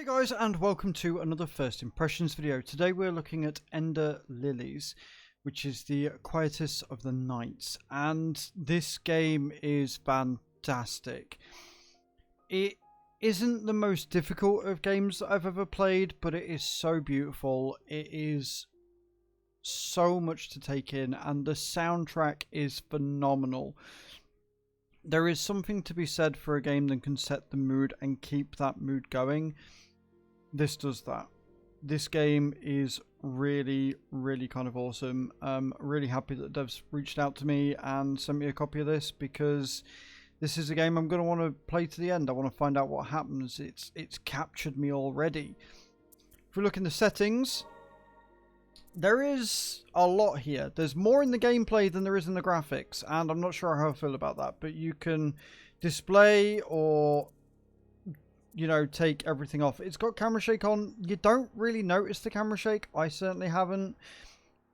Guys, and welcome to another first impressions video. Today we're looking at EnderLilies, which is the quietest of the nights, and this game is fantastic. It isn't the most difficult of games that I've ever played, but it is so beautiful. It is so much to take in, and the soundtrack is phenomenal. There is something to be said for a game that can set the mood and keep that mood going. This does that. This game is really kind of awesome. Really happy that devs reached out to me and sent me a copy of this, because this is a game I'm going to want to play to the end. I want to find out what happens. It's captured me already. If we look in the settings, there is a lot here. There's more in the gameplay than there is in the graphics, and I'm not sure how I feel about that, but you can display or take everything off. It's got camera shake on. You don't really notice the camera shake. I certainly haven't.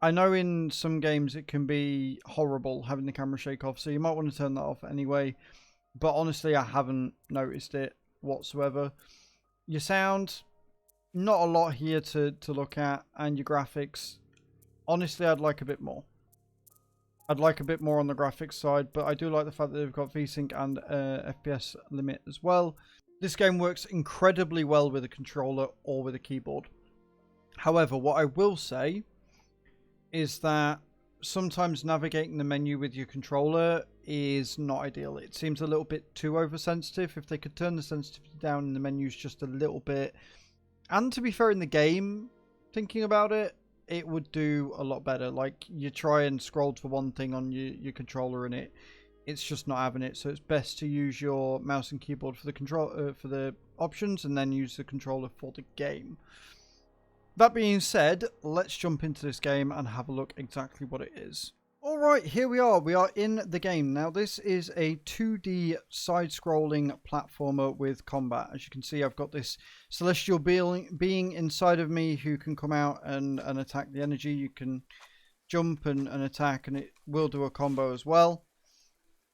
I know in some games it can be horrible having the camera shake off, so you might want to turn that off anyway. But honestly, I haven't noticed it whatsoever. Your sound, not a lot here to look at, and your graphics, honestly, I'd like a bit more. I'd like a bit more on the graphics side, but I do like the fact that they've got VSync and FPS limit as well. This game works incredibly well with a controller or with a keyboard. However, what I will say is that sometimes navigating the menu with your controller is not ideal. It seems a little bit too oversensitive. If they could turn the sensitivity down in the menus just a little bit, and to be fair, in the game, thinking about it, it would do a lot better. Like, you try and scroll to one thing on your controller and it's just not having it. So it's best to use your mouse and keyboard for the for the options, and then use the controller for the game. That being said, let's jump into this game and have a look exactly what it is. Alright, here we are. We are in the game. Now, this is a 2D side-scrolling platformer with combat. As you can see, I've got this celestial being inside of me who can come out and attack the energy. You can jump and attack, and it will do a combo as well.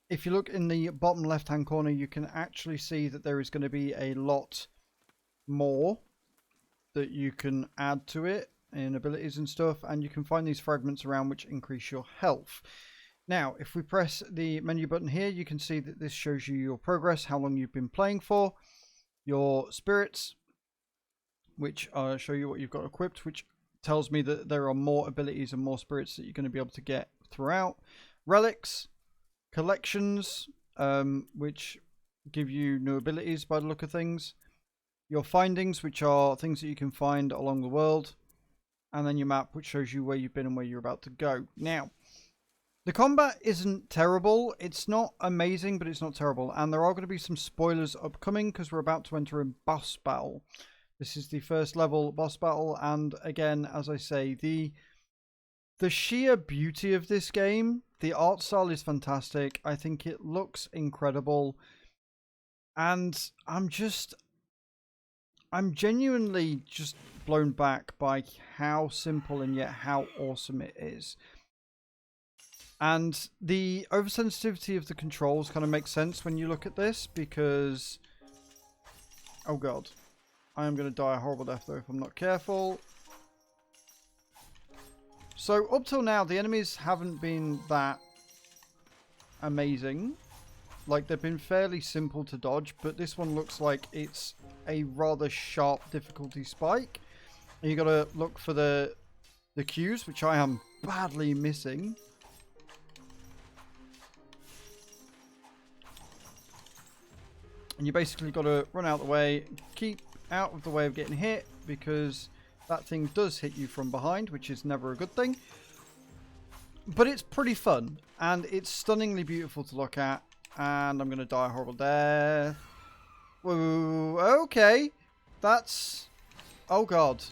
If you look in the bottom left-hand corner, you can actually see that there is going to be a lot more that you can add to it in abilities and stuff, and you can find these fragments around which increase your health. Now, if we press the menu button here, you can see that this shows you your progress, how long you've been playing for, your spirits, which show you what you've got equipped, which tells me that there are more abilities and more spirits that you're going to be able to get throughout. Relics, collections, which give you new abilities by the look of things. Your findings, which are things that you can find along the world. And then your map, which shows you where you've been and where you're about to go. Now, the combat isn't terrible. It's not amazing, but it's not terrible. And there are going to be some spoilers upcoming, because we're about to enter a boss battle. This is the first level boss battle. And again, as I say, the sheer beauty of this game, the art style is fantastic. I think it looks incredible. And I'm genuinely just blown back by how simple and yet how awesome it is. And the oversensitivity of the controls kind of makes sense when you look at this, because... oh god. I am going to die a horrible death though if I'm not careful. So, up till now, the enemies haven't been that amazing. Like, they've been fairly simple to dodge, but this one looks like it's a rather sharp difficulty spike. And you got to look for the cues, which I am badly missing. And you basically got to run out the way, keep out of the way of getting hit, because that thing does hit you from behind, which is never a good thing. But it's pretty fun, and it's stunningly beautiful to look at. And I'm going to die a horrible death. Whoa, okay. That's... oh god.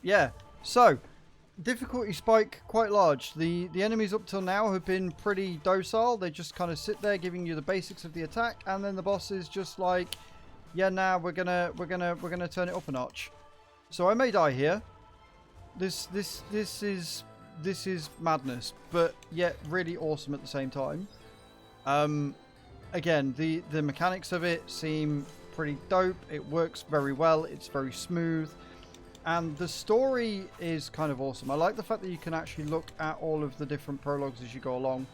Yeah. So, difficulty spike quite large. The enemies up till now have been pretty docile. They just kind of sit there giving you the basics of the attack, and then the boss is just like, yeah, now we're gonna turn it up a notch. So I may die here. This is madness, but yet really awesome at the same time. again, the mechanics of it seem pretty dope. It works very well. It's very smooth. And the story is kind of awesome. I like the fact that you can actually look at all of the different prologues as you go along.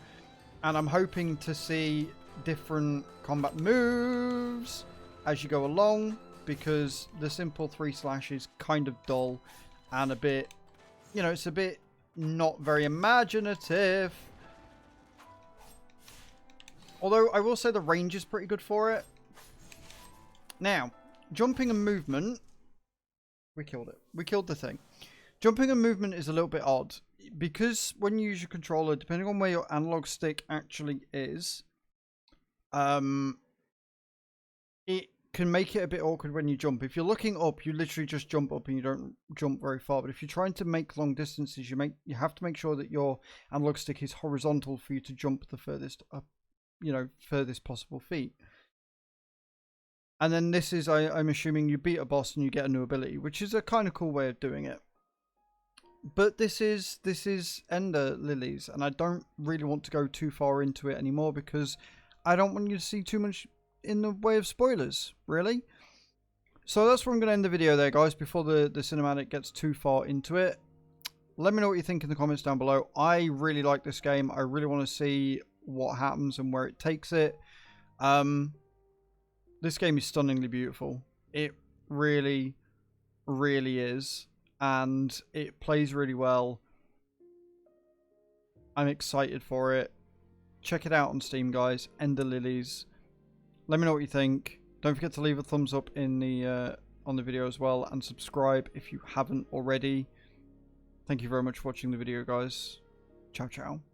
And I'm hoping to see different combat moves as you go along, because the simple 3/ is kind of dull and a bit, you know, it's a bit not very imaginative. Although I will say the range is pretty good for it. Now, jumping and movement. We killed it. We killed the thing. Jumping and movement is a little bit odd, because when you use your controller, depending on where your analog stick actually is, it can make it a bit awkward when you jump. If you're looking up, you literally just jump up and you don't jump very far. But if you're trying to make long distances, you have to make sure that your analog stick is horizontal for you to jump the furthest up, you know, furthest possible feet. And then this is, I'm assuming you beat a boss and you get a new ability, which is a kind of cool way of doing it. But this is EnderLilies, and I don't really want to go too far into it anymore, because I don't want you to see too much in the way of spoilers, really. So that's where I'm going to end the video there, guys, before the cinematic gets too far into it. Let me know what you think in the comments down below. I really like this game. I really want to see what happens and where it takes it. This game is stunningly beautiful. It really, really is. And it plays really well. I'm excited for it. Check it out on Steam, guys. EnderLilies. Let me know what you think. Don't forget to leave a thumbs up in the on the video as well, and subscribe if you haven't already. Thank you very much for watching the video, guys. Ciao, ciao.